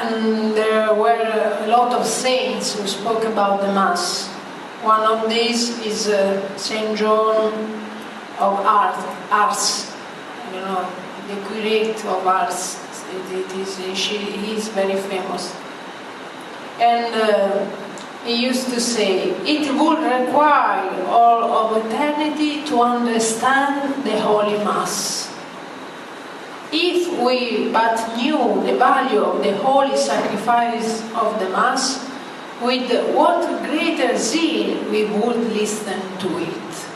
and there were a lot of saints who spoke about the Mass. One of these is Saint John of Ars, you know, the curate of Ars. He is very famous. And he used to say, it would require all of eternity to understand the Holy Mass. If we but knew the value of the holy sacrifice of the Mass, with what greater zeal we would listen to it.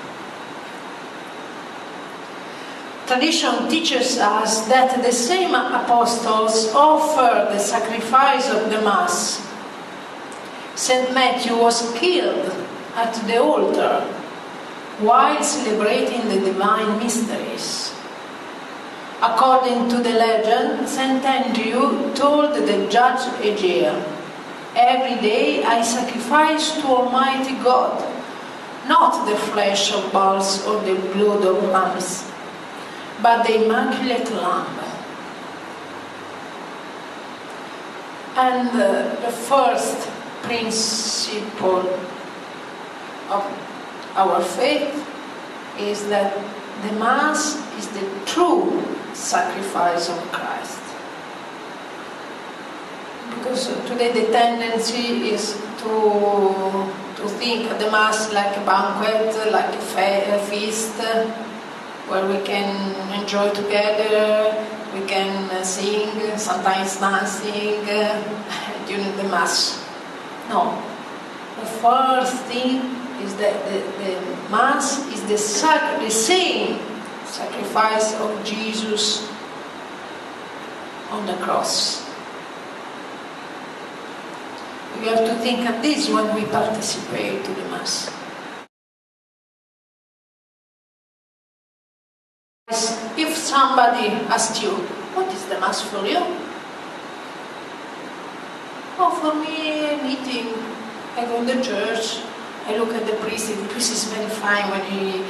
Tradition teaches us that the same apostles offered the sacrifice of the Mass. St. Matthew was killed at the altar while celebrating the divine mysteries. According to the legend, St. Andrew told the judge Egea, "Every day I sacrifice to Almighty God, not the flesh of bulls or the blood of lambs, but the Immaculate Lamb." And the first principle of our faith is that the Mass is the true sacrifice of Christ. Because today the tendency is to think of the Mass like a banquet, like a feast, where we can enjoy together, we can sing, sometimes dancing during the Mass. No. The first thing is that the Mass is the same sacrifice of Jesus on the cross. We have to think of this when we participate to the Mass. If somebody asks you, what is the Mass for you? Oh, for me, meeting, I go to the church, I look at the priest. The priest is very fine when he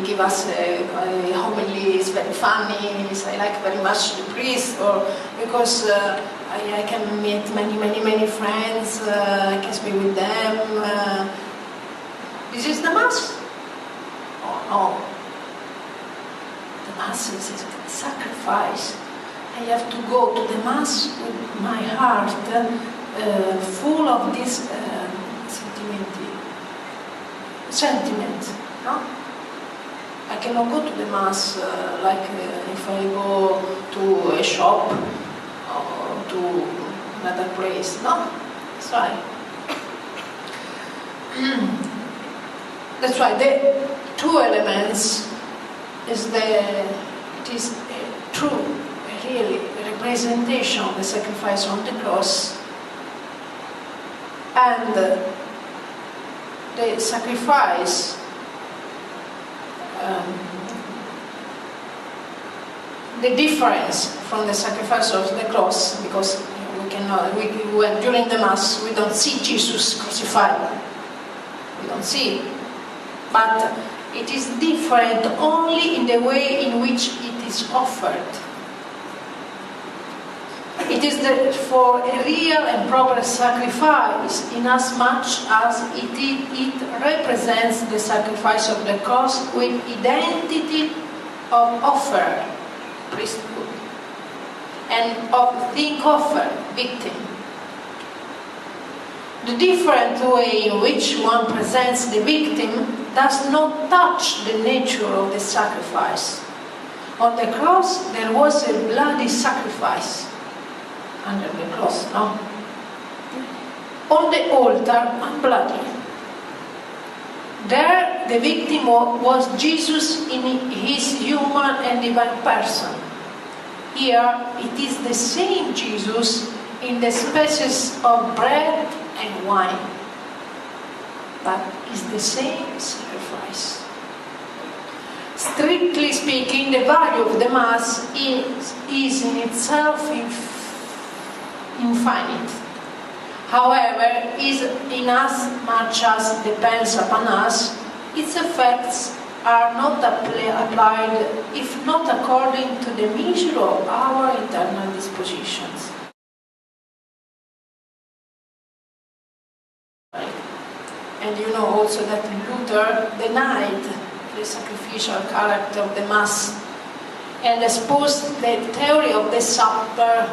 gives us a homily. It's very funny. I like very much the priest, or because I can meet many friends. I can speak with them. This is the Mass. Oh no, the Mass is a sacrifice. I have to go to the Mass with my heart full of this sentiment, no? I cannot go to the Mass like if I go to a shop or to another place, no? That's right. That's why the two elements is it is a true, really representation of the sacrifice on the cross, and the sacrifice the difference from the sacrifice of the cross, because during the Mass we don't see Jesus crucified, we don't see it, but it is different only in the way in which it is offered. It is for a real and proper sacrifice, inasmuch as it represents the sacrifice of the cross with identity of offer, priesthood, and of thing offered, victim. The different way in which one presents the victim does not touch the nature of the sacrifice. On the cross there was a bloody sacrifice. Under the cross, no? On the altar, bloody. There, the victim was Jesus in his human and divine person. Here, it is the same Jesus in the species of bread and wine, but it's the same sacrifice. Strictly speaking, the value of the Mass is in itself infinite. However, in as much as depends upon us, its effects are not applied if not according to the measure of our eternal dispositions. And you know also that Luther denied the sacrificial character of the Mass and exposed the theory of the supper,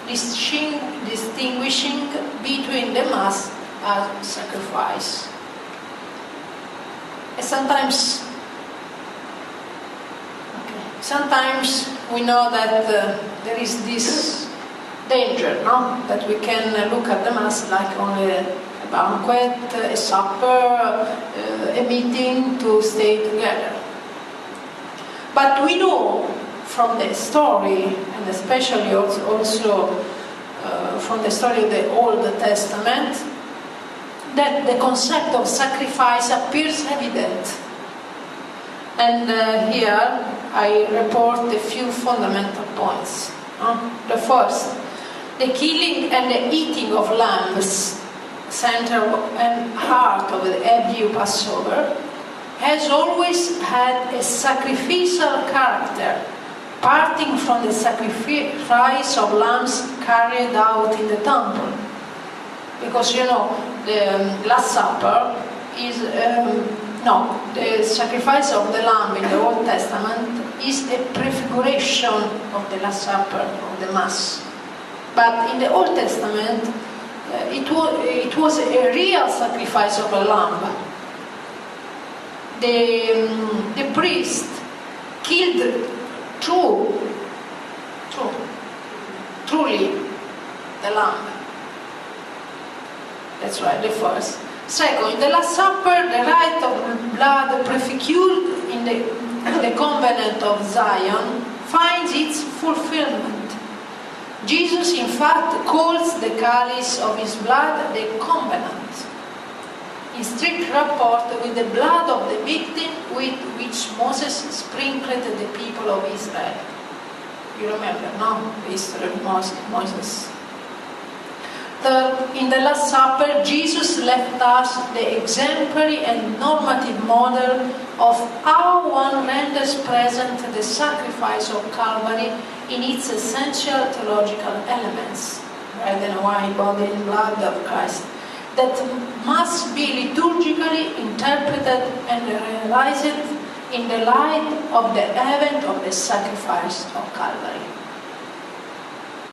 distinguishing between the Mass and sacrifice. And sometimes we know that there is this danger, no? That we can look at the Mass like only a banquet, a supper, a meeting to stay together. But we know from the story, and especially also from the story of the Old Testament, that the concept of sacrifice appears evident. And here I report a few fundamental points. The first, the killing and the eating of lambs, center and heart of the Hebrew Passover, has always had a sacrificial character, parting from the sacrifice of lambs carried out in the temple. Because you know, the Last Supper is, the sacrifice of the lamb in the Old Testament is a prefiguration of the Last Supper, of the Mass. But in the Old Testament, it was a real sacrifice of a lamb. The priest killed truly the lamb. That's right, the first. Second, in the Last Supper, the rite of blood prefigured in the covenant of Zion finds its fulfillment. Jesus, in fact, calls the chalice of his blood the covenant, in strict rapport with the blood of the victim with which Moses sprinkled the people of Israel. You remember, no? The history of Moses. Third, in the Last Supper, Jesus left us the exemplary and normative model of how one renders present the sacrifice of Calvary in its essential theological elements, red and white body and blood of Christ, that must be liturgically interpreted and realized in the light of the event of the sacrifice of Calvary.